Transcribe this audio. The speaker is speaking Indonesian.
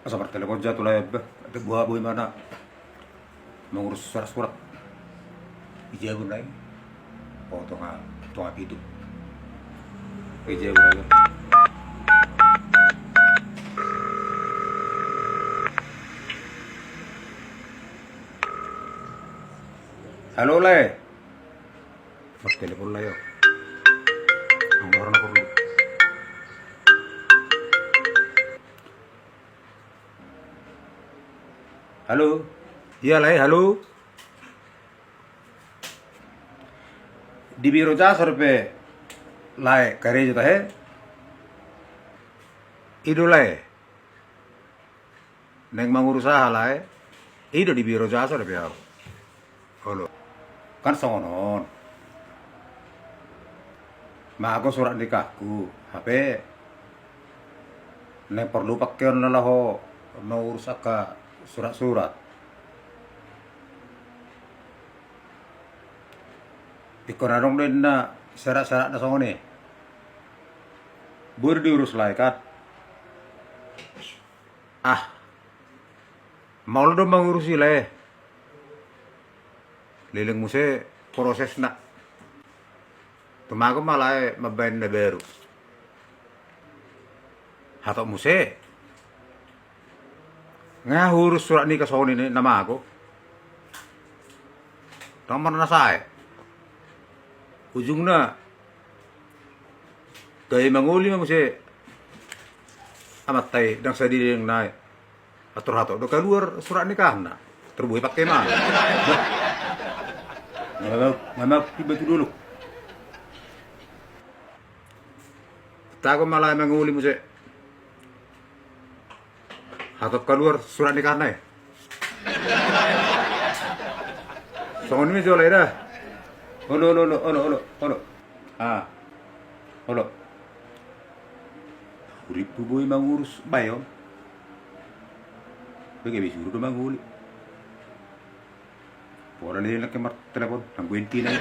Sama telepon jatuh lah ya, ada buah boy mana mengurus surat-surat ijabun lagi, potong itu, ijabun lagi. Halo le, telepon lah yo, ang orang aku dulu. Halo, iya le, halo. Di biro jasa pe lae kare jota he ido lae neng mangurus lae ido di biro jasa pe aku halo kan songonon ma aku surat nikahku HP neng perlu pakaian lalaho mau urus aka surat-surat ikonarong din na syarat-syarat na songone bur diurus lah kan mau lo dong mengurusi lah lileng muse proses nak tumago malah mabain na beru hatok muse ngahurus surat nikah songone ni nama aku nomor na saya ujungnya gaya manguli mo si amat tay dang sa diri yang naik atur hato do keluar surat nikah na terbuai pakai mah mama tiba tu dulu tako malah manguli mo si hato keluar surat nikah na songon mi jolay dah Ono. Ono. Urip boy mangurus bayo. Bagi bisuruh do manguli. Pora le nak kemat telepon, nang 20 na.